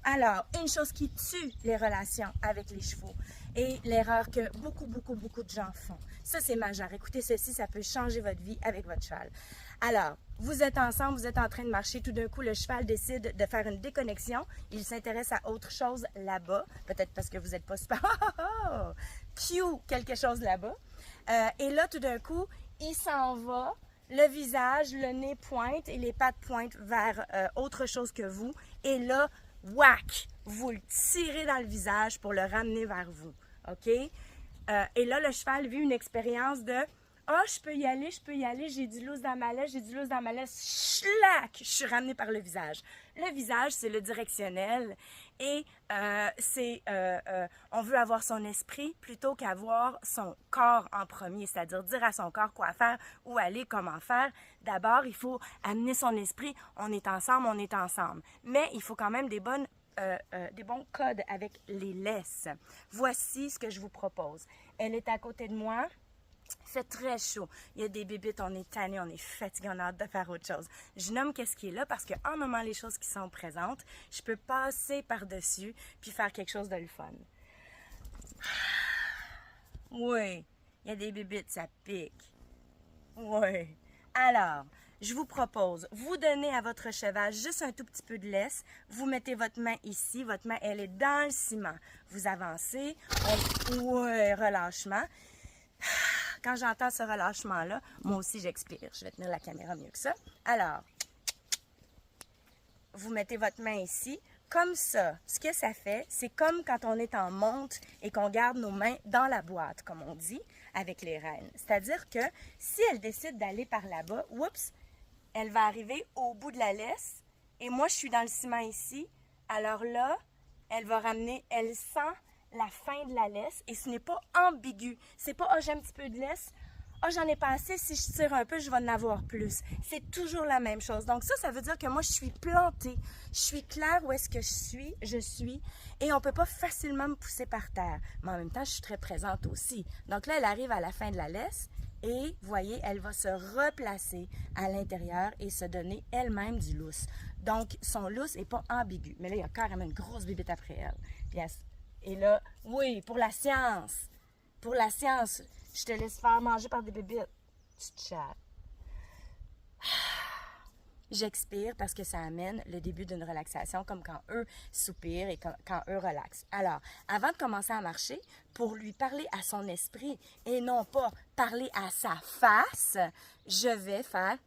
Alors, une chose qui tue les relations avec les chevaux et l'erreur que beaucoup de gens font. Ça, c'est majeur. Écoutez ceci, ça peut changer votre vie avec votre cheval. Alors, vous êtes ensemble, vous êtes en train de marcher, tout d'un coup, le cheval décide de faire une déconnexion. Il s'intéresse à autre chose là-bas, peut-être parce que vous n'êtes pas super... Cue quelque chose là-bas. Et là, tout d'un coup, il s'en va, le visage, le nez pointe et les pattes pointent vers autre chose que vous. Et là, whack, vous le tirez dans le visage pour le ramener vers vous. OK? Et là, le cheval vit une expérience de ah, je peux y aller, j'ai du loose dans ma laisse, schlac, je suis ramenée par le visage. Le visage, c'est le directionnel et on veut avoir son esprit plutôt qu'avoir son corps en premier, c'est-à-dire dire à son corps quoi faire, où aller, comment faire. D'abord, il faut amener son esprit, on est ensemble. Mais il faut quand même des bons codes avec les laisses. Voici ce que je vous propose. Elle est à côté de moi. Il fait très chaud. Il y a des bébites, on est tanné, on est fatigué, on a hâte de faire autre chose. Je nomme qu'est-ce qui est là parce qu'en nommant les choses qui sont présentes, je peux passer par-dessus puis faire quelque chose de le fun. Oui, il y a des bébites, ça pique. Oui. Alors, je vous propose, vous donnez à votre cheval juste un tout petit peu de laisse. Vous mettez votre main ici. Votre main, elle est dans le ciment. Vous avancez. Oui, relâchement. Quand j'entends ce relâchement-là, moi aussi j'expire. Je vais tenir la caméra mieux que ça. Alors, vous mettez votre main ici. Comme ça, ce que ça fait, c'est comme quand on est en monte et qu'on garde nos mains dans la boîte, comme on dit, avec les rênes. C'est-à-dire que si elle décide d'aller par là-bas, oups, elle va arriver au bout de la laisse et moi je suis dans le ciment ici. Alors là, elle va ramener, elle sent la fin de la laisse et ce n'est pas ambigu. C'est pas « Ah, j'ai un petit peu de laisse. Ah, j'en ai pas assez. Si je tire un peu, je vais en avoir plus. » C'est toujours la même chose. Donc ça veut dire que moi, je suis plantée. Je suis claire où est-ce que je suis et on peut pas facilement me pousser par terre. Mais en même temps, je suis très présente aussi. Donc là, elle arrive à la fin de la laisse et, voyez, elle va se replacer à l'intérieur et se donner elle-même du lousse. Donc, son lousse n'est pas ambigu. Mais là, il y a carrément une grosse bébête après elle. Yes. Et là, oui, pour la science, je te laisse faire manger par des bébites. Tu chattes. J'expire parce que ça amène le début d'une relaxation, comme quand eux soupirent et quand eux relaxent. Alors, avant de commencer à marcher, pour lui parler à son esprit et non pas parler à sa face, je vais faire...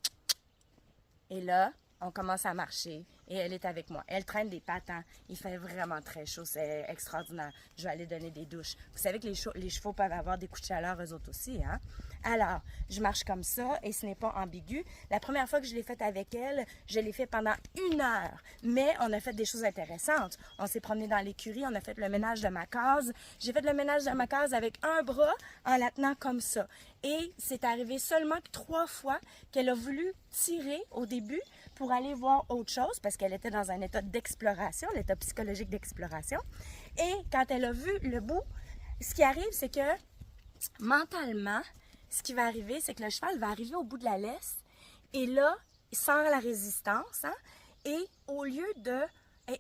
Et là, on commence à marcher et elle est avec moi. Elle traîne des pattes, hein. Il fait vraiment très chaud, c'est extraordinaire. Je vais aller donner des douches. Vous savez que les chevaux peuvent avoir des coups de chaleur eux autres aussi, hein? Alors, je marche comme ça et ce n'est pas ambigu. La première fois que je l'ai faite avec elle, je l'ai fait pendant 1 heure. Mais on a fait des choses intéressantes. On s'est promené dans l'écurie, on a fait le ménage de ma case. J'ai fait le ménage de ma case avec un bras en la tenant comme ça. Et c'est arrivé seulement que 3 fois qu'elle a voulu tirer au début pour aller voir autre chose parce qu'elle était dans un état d'exploration, l'état psychologique d'exploration. Et quand elle a vu le bout, ce qui arrive, c'est que mentalement, ce qui va arriver, c'est que le cheval va arriver au bout de la laisse et là, il sent la résistance, hein, et au lieu de...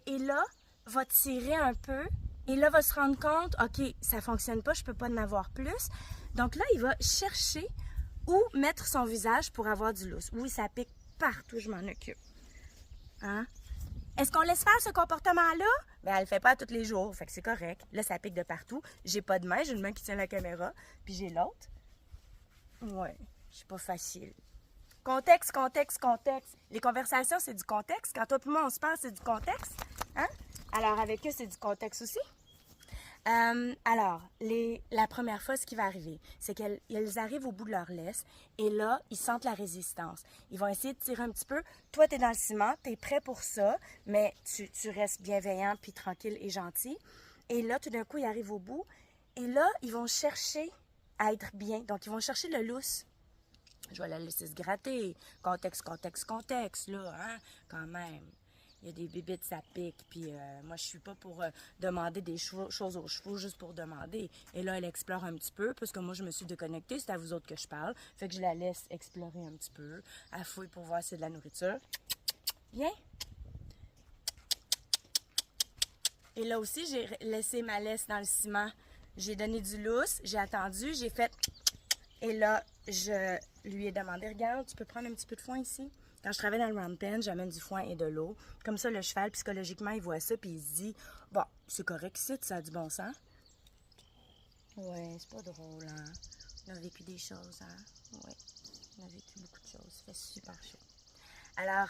Et là, va tirer un peu et là, va se rendre compte, OK, ça ne fonctionne pas, je ne peux pas en avoir plus. Donc là, il va chercher où mettre son visage pour avoir du lousse. Oui, ça pique partout, je m'en occupe. Hein? Est-ce qu'on laisse faire ce comportement-là? Ben, elle le fait pas tous les jours, fait que c'est correct. Là, ça pique de partout. J'ai pas de main, j'ai une main qui tient la caméra, puis j'ai l'autre. Ouais, c'est pas facile. Contexte. Les conversations, c'est du contexte. Quand toi et moi, on se parle, c'est du contexte. Hein? Alors, avec eux, c'est du contexte aussi. La première fois, ce qui va arriver, c'est qu'elles arrivent au bout de leur laisse et là, ils sentent la résistance. Ils vont essayer de tirer un petit peu. Toi, tu es dans le ciment, tu es prêt pour ça, mais tu restes bienveillant, puis tranquille et gentil. Et là, tout d'un coup, ils arrivent au bout et là, ils vont chercher à être bien. Donc, ils vont chercher le lousse. Je vais la laisser se gratter. Contexte, là, hein, quand même. Il y a des bébites, ça pique, puis moi, je suis pas pour demander des choses aux chevaux juste pour demander. Et là, elle explore un petit peu, parce que moi, je me suis déconnectée, c'est à vous autres que je parle. Fait que je la laisse explorer un petit peu. Elle fouille pour voir si c'est de la nourriture. Viens. Et là aussi, j'ai laissé ma laisse dans le ciment. J'ai donné du lousse, j'ai attendu, j'ai fait... Et là, je lui ai demandé, regarde, tu peux prendre un petit peu de foin ici? Quand je travaille dans le round pen, j'amène du foin et de l'eau. Comme ça, le cheval, psychologiquement, il voit ça, puis il se dit, bon, c'est correct ici, ça a du bon sens. Ouais, c'est pas drôle, hein? On a vécu des choses, hein? Ouais, on a vécu beaucoup de choses. Ça fait super chaud. Alors,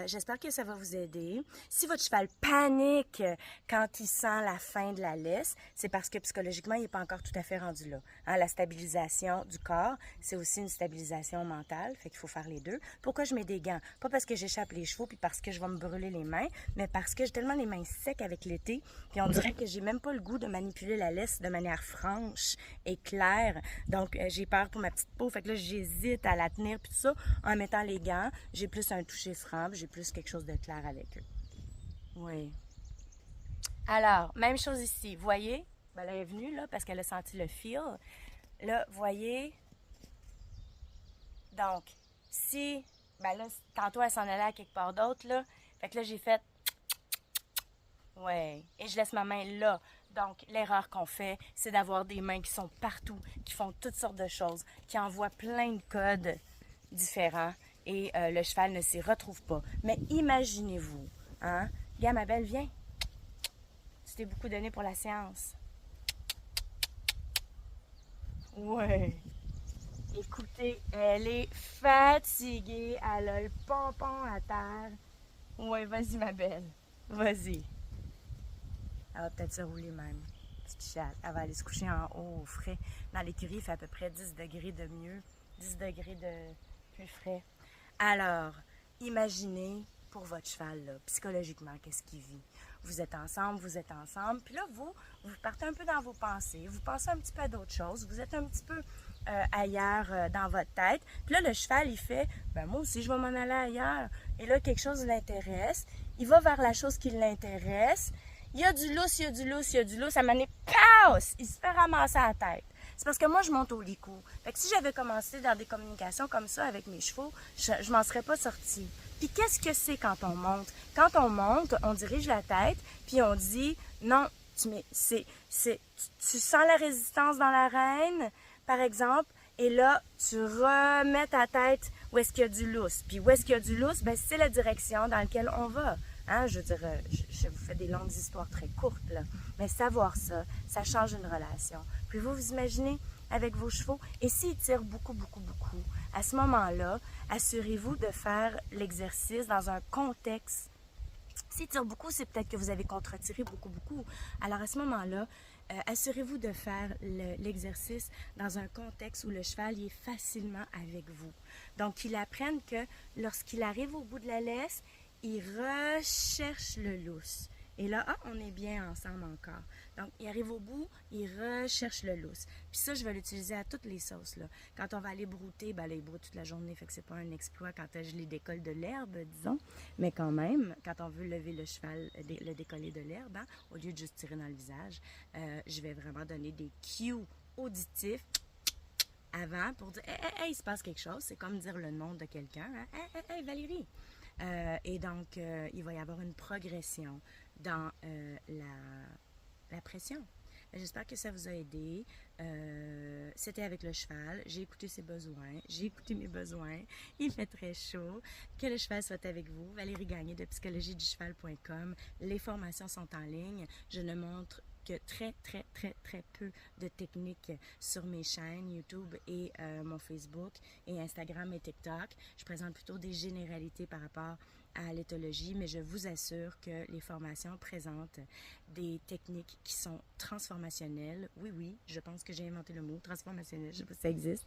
j'espère que ça va vous aider. Si votre cheval panique quand il sent la fin de la laisse, c'est parce que psychologiquement, il n'est pas encore tout à fait rendu là. Hein, la stabilisation du corps, c'est aussi une stabilisation mentale, fait qu'il faut faire les deux. Pourquoi je mets des gants? Pas parce que j'échappe les chevaux puis parce que je vais me brûler les mains, mais parce que j'ai tellement les mains secs avec l'été, puis on dirait que j'ai même pas le goût de manipuler la laisse de manière franche et claire. Donc, j'ai peur pour ma petite peau, fait que là, j'hésite à la tenir puis tout ça. En mettant les gants, j'ai plus un toucher franc, j'ai plus quelque chose de clair avec eux. Oui. Alors, même chose ici. Vous voyez? Ben, elle est venue là parce qu'elle a senti le feel. Là, voyez? Donc, si, ben là, tantôt elle s'en allait à quelque part d'autre, là. Fait que là, j'ai fait. Ouais. Et je laisse ma main là. Donc, l'erreur qu'on fait, c'est d'avoir des mains qui sont partout, qui font toutes sortes de choses, qui envoient plein de codes différents et le cheval ne s'y retrouve pas. Mais imaginez-vous, hein? Gars, ma belle, viens. Tu t'es beaucoup donné pour la séance. Ouais. Écoutez, elle est fatiguée. Elle a le pompon à terre. Ouais, vas-y, ma belle. Vas-y. Elle va peut-être se rouler même. Petite chatte. Elle va aller se coucher en haut, au frais. Dans l'écurie, il fait à peu près 10 degrés de mieux. 10 degrés de plus frais. Alors, imaginez pour votre cheval, là, psychologiquement, qu'est-ce qu'il vit. Vous êtes ensemble, puis là, vous partez un peu dans vos pensées, vous pensez un petit peu à d'autres choses, vous êtes un petit peu ailleurs dans votre tête. Puis là, le cheval, il fait, ben moi aussi, je vais m'en aller ailleurs. Et là, quelque chose l'intéresse, il va vers la chose qui l'intéresse. Il y a du lousse, il y a du lousse, il y a du lousse, à un moment donné, passe! Il se fait ramasser à la tête. C'est parce que moi, je monte au licou. Fait que si j'avais commencé dans des communications comme ça avec mes chevaux, je m'en serais pas sortie. Puis qu'est-ce que c'est quand on monte? Quand on monte, on dirige la tête, puis on dit, non, tu sens la résistance dans l'arène, par exemple, et là, tu remets ta tête où est-ce qu'il y a du lousse. Puis où est-ce qu'il y a du lousse? Ben, c'est la direction dans laquelle on va. Hein, je veux dire, je vous fais des longues histoires très courtes, là. Mais savoir ça, ça change une relation. Puis vous imaginez avec vos chevaux, et s'ils tirent beaucoup, beaucoup, beaucoup, à ce moment-là, assurez-vous de faire l'exercice dans un contexte. S'ils tirent beaucoup, c'est peut-être que vous avez contre-tiré beaucoup, beaucoup. Alors à ce moment-là, assurez-vous de faire l'exercice dans un contexte où le cheval est facilement avec vous. Donc, qu'il apprenne que lorsqu'il arrive au bout de la laisse, il recherche le lousse. Et là, on est bien ensemble encore. Donc, il arrive au bout, il recherche le lousse. Puis ça, je vais l'utiliser à toutes les sauces, là. Quand on va aller brouter, ben là, il broute toute la journée, fait que c'est pas un exploit quand je les décolle de l'herbe, disons. Mais quand même, quand on veut lever le cheval, le décoller de l'herbe, hein, au lieu de juste tirer dans le visage, je vais vraiment donner des cues auditifs avant pour dire hey, il se passe quelque chose. C'est comme dire le nom de quelqu'un. Hein? Hey, Valérie! Et donc, il va y avoir une progression dans la pression. J'espère que ça vous a aidé. C'était avec le cheval. J'ai écouté ses besoins. J'ai écouté mes besoins. Il fait très chaud. Que le cheval soit avec vous. Valérie Gagné de psychologieducheval.com. Les formations sont en ligne. Je ne montre que très, très, très, très peu de techniques sur mes chaînes YouTube et mon Facebook et Instagram et TikTok. Je présente plutôt des généralités par rapport à l'éthologie, mais je vous assure que les formations présentent des techniques qui sont transformationnelles. Oui, oui, je pense que j'ai inventé le mot transformationnel, je sais pas si ça existe,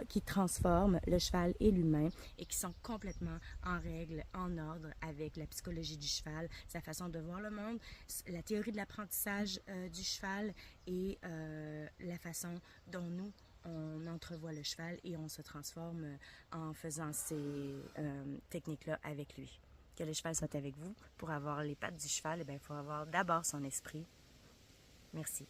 qui transforment le cheval et l'humain et qui sont complètement en règle, en ordre avec la psychologie du cheval, sa façon de voir le monde, la théorie de l'apprentissage du cheval et la façon dont nous, on entrevoit le cheval et on se transforme en faisant ces techniques-là avec lui. Que le cheval soit avec vous. Pour avoir les pattes du cheval, il faut avoir d'abord son esprit. Merci.